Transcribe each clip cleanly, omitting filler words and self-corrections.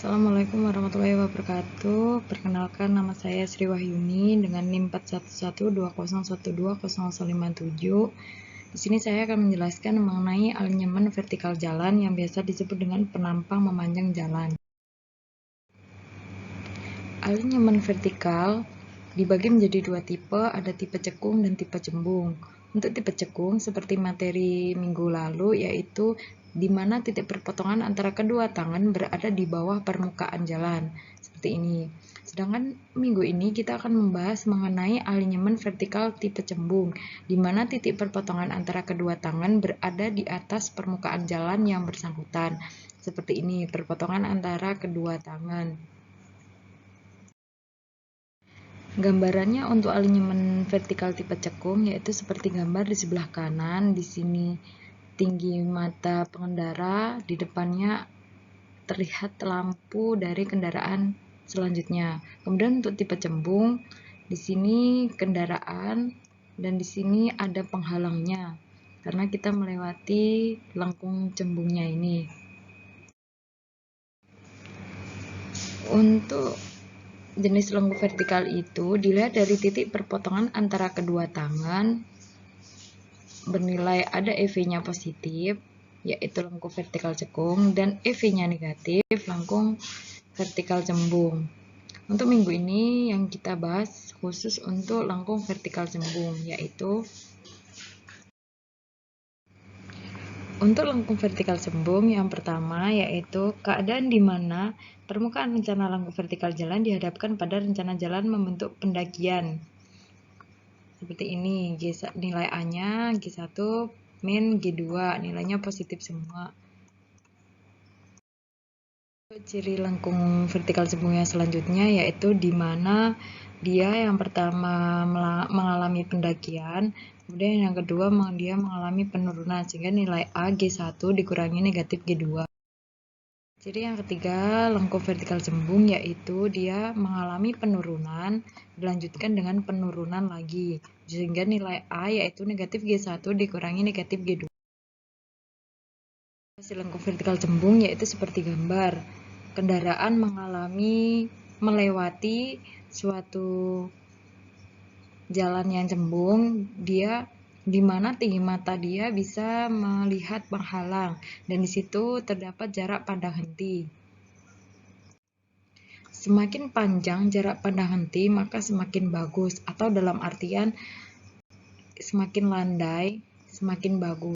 Assalamualaikum warahmatullahi wabarakatuh. Perkenalkan, nama saya Sri Wahyuni dengan NIM 41120120057. Di sini saya akan menjelaskan mengenai alinyemen vertikal jalan yang biasa disebut dengan penampang memanjang jalan. Alinyemen vertikal dibagi menjadi dua tipe, ada tipe cekung dan tipe cembung. Untuk tipe cekung, seperti materi minggu lalu, yaitu di mana titik perpotongan antara kedua tangan berada di bawah permukaan jalan, seperti ini. Sedangkan minggu ini kita akan membahas mengenai alinyemen vertikal tipe cembung, di mana titik perpotongan antara kedua tangan berada di atas permukaan jalan yang bersangkutan. Seperti ini, perpotongan antara kedua tangan. Gambarannya untuk alinyemen vertikal tipe cekung yaitu seperti gambar di sebelah kanan. Di sini tinggi mata pengendara, di depannya terlihat lampu dari kendaraan selanjutnya. Kemudian untuk tipe cembung, di sini kendaraan dan di sini ada penghalangnya karena kita melewati lengkung cembungnya ini. Untuk jenis lengkung vertikal itu dilihat dari titik perpotongan antara kedua tangan bernilai ada EV-nya positif, yaitu lengkung vertikal cekung, dan EV-nya negatif, lengkung vertikal cembung. Untuk minggu ini yang kita bahas khusus untuk lengkung vertikal cembung, yaitu untuk lengkung vertikal cembung yang pertama yaitu keadaan di mana permukaan rencana lengkung vertikal jalan dihadapkan pada rencana jalan membentuk pendakian. Seperti ini, nilai A-nya G1 min G2, nilainya positif semua. Ciri lengkung vertikal cembungnya selanjutnya yaitu di mana dia yang pertama mengalami pendakian, kemudian yang kedua dia mengalami penurunan sehingga nilai A G1 dikurangi negatif G2. Ciri yang ketiga lengkung vertikal cembung yaitu dia mengalami penurunan dilanjutkan dengan penurunan lagi sehingga nilai A yaitu negatif G1 dikurangi negatif G2. Hasil lengkung vertikal cembung yaitu seperti gambar. Kendaraan melewati suatu jalan yang cembung, dia di mana tinggi mata dia bisa melihat penghalang dan di situ terdapat jarak pandang henti. Semakin panjang jarak pandang henti maka semakin bagus, atau dalam artian semakin landai semakin bagus.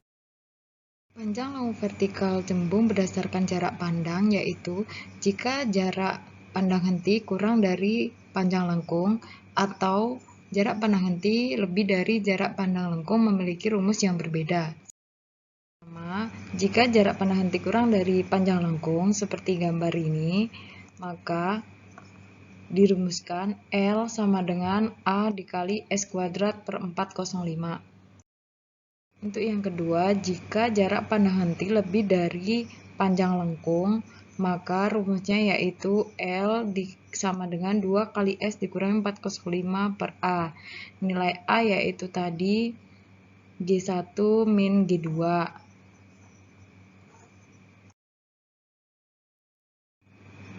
Panjang lengkung vertikal cembung berdasarkan jarak pandang yaitu jika jarak pandang henti kurang dari panjang lengkung atau jarak pandang henti lebih dari jarak pandang lengkung memiliki rumus yang berbeda. Pertama, jika jarak pandang henti kurang dari panjang lengkung seperti gambar ini, maka dirumuskan L sama dengan A dikali S kuadrat per 405. Untuk yang kedua, jika jarak pandang henti lebih dari panjang lengkung, maka rumusnya yaitu L sama dengan 2 kali S dikurangi 405 per A. Nilai A yaitu tadi G1 min G2.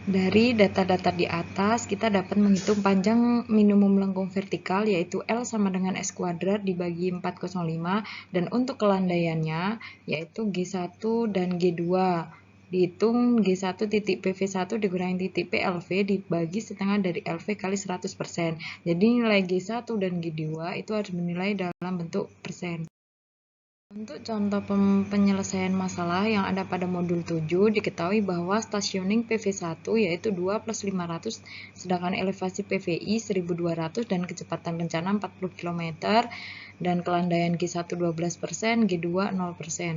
Dari data-data di atas, kita dapat menghitung panjang minimum lengkung vertikal yaitu L sama dengan S kuadrat dibagi 405 dan untuk kelandaiannya yaitu G1 dan G2. Dihitung G1 titik PV1 dikurangi titik PLV dibagi setengah dari LV kali 100%. Jadi nilai G1 dan G2 itu harus bernilai dalam bentuk persen. Untuk contoh penyelesaian masalah yang ada pada modul 7, diketahui bahwa stationing PV1 yaitu 2 plus 500, sedangkan elevasi PVI 1200 dan kecepatan rencana 40 km, dan kelandaian G1 12%, G2 0%.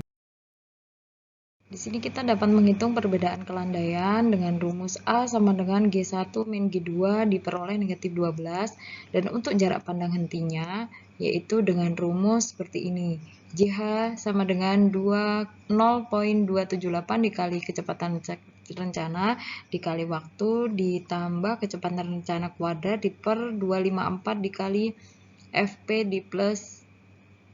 Di sini kita dapat menghitung perbedaan kelandaian dengan rumus A sama dengan G1 min G2 diperoleh negatif 12, dan untuk jarak pandang hentinya yaitu dengan rumus seperti ini. JH sama dengan 0,278 dikali kecepatan rencana dikali waktu ditambah kecepatan rencana kuadrat per 254 dikali FP di plus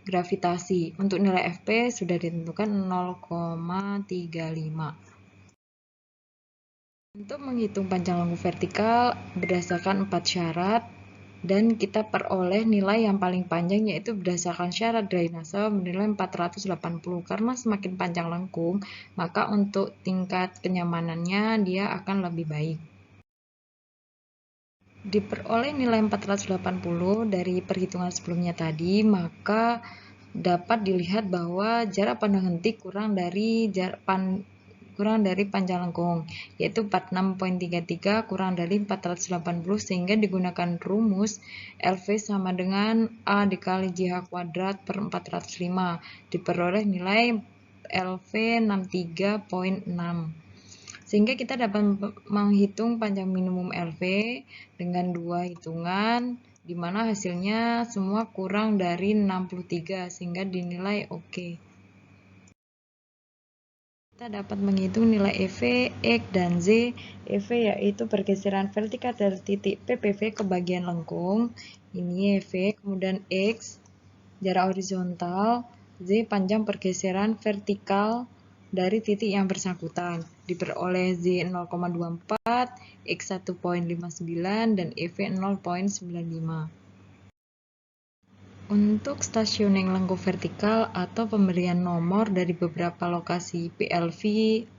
gravitasi. Untuk nilai FP sudah ditentukan 0,35. Untuk menghitung panjang lengkung vertikal berdasarkan 4 syarat, dan kita peroleh nilai yang paling panjang yaitu berdasarkan syarat drainase bernilai 480. Karena semakin panjang lengkung, maka untuk tingkat kenyamanannya dia akan lebih baik. Diperoleh nilai 480 dari perhitungan sebelumnya tadi, maka dapat dilihat bahwa jarak pandang henti kurang dari panjang lengkung, yaitu 46,33 kurang dari 480, sehingga digunakan rumus LV sama dengan A dikali JH kuadrat per 405, diperoleh nilai LV 63,6. Sehingga kita dapat menghitung panjang minimum LV dengan dua hitungan, di mana hasilnya semua kurang dari 63, sehingga dinilai oke. Kita dapat menghitung nilai EV, X, dan Z. EV yaitu pergeseran vertikal dari titik PPV ke bagian lengkung. Ini EV, kemudian X, jarak horizontal, Z, panjang pergeseran vertikal dari titik yang bersangkutan. Diperoleh Z 0,24, X 1,59, dan EV 0,95. Untuk stationing lengkung vertikal atau pemberian nomor dari beberapa lokasi PLV,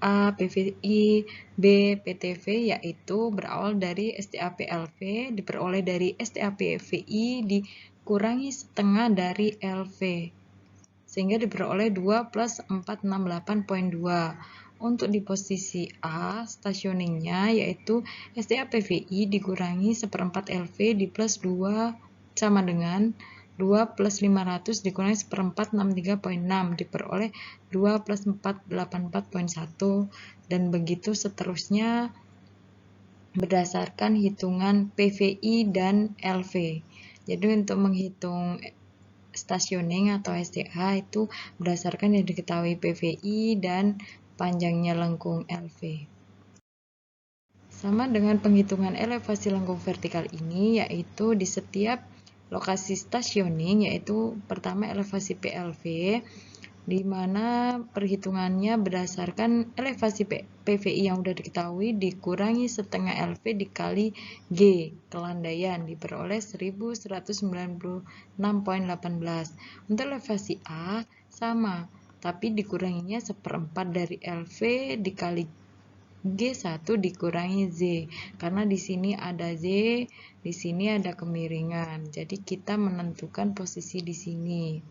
A, PVI, B, PTV, yaitu berawal dari STA PLV diperoleh dari STA PVI dikurangi setengah dari LV, sehingga diperoleh 2 plus 468,2. Untuk di posisi A, stationingnya yaitu STA PVI dikurangi seperempat LV di plus 2 sama dengan 2 plus 500 dikurangi seperempat 63,6, diperoleh 2 plus 484,1, dan begitu seterusnya berdasarkan hitungan PVI dan LV. Jadi untuk menghitung stationing atau STA itu berdasarkan yang diketahui PVI dan panjangnya lengkung LV. Sama dengan penghitungan elevasi lengkung vertikal ini, yaitu di setiap lokasi stationing, yaitu pertama elevasi PLV, di mana perhitungannya berdasarkan elevasi PVI yang sudah diketahui dikurangi setengah LV dikali G, kelandaian, diperoleh 1196,18. Untuk elevasi A sama, tapi dikuranginya seperempat dari LV dikali G1 dikurangi Z, karena di sini ada Z, di sini ada kemiringan. Jadi kita menentukan posisi di sini.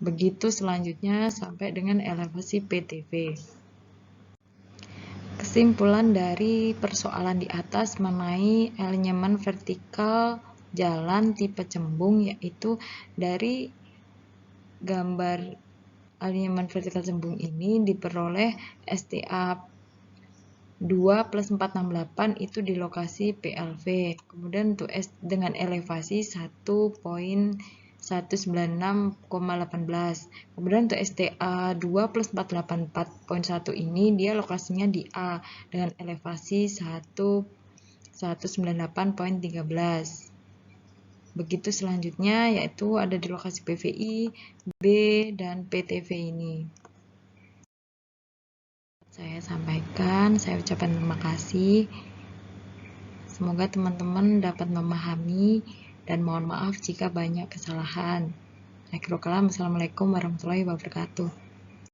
Begitu selanjutnya sampai dengan elevasi PTV. Kesimpulan dari persoalan di atas mengenai alinyemen vertikal jalan tipe cembung, yaitu dari gambar alinyemen vertikal cembung ini diperoleh STA 2 plus 468 itu di lokasi PLV. Kemudian untuk dengan elevasi 1,196,18. Kemudian untuk STA 2 plus 484,1 ini dia lokasinya di A dengan elevasi 198,13. Begitu selanjutnya yaitu ada di lokasi PVI, B, dan PTV ini. Saya sampaikan, saya ucapkan terima kasih. Semoga teman-teman dapat memahami dan mohon maaf jika banyak kesalahan. Akhirul kalam, Assalamualaikum warahmatullahi wabarakatuh.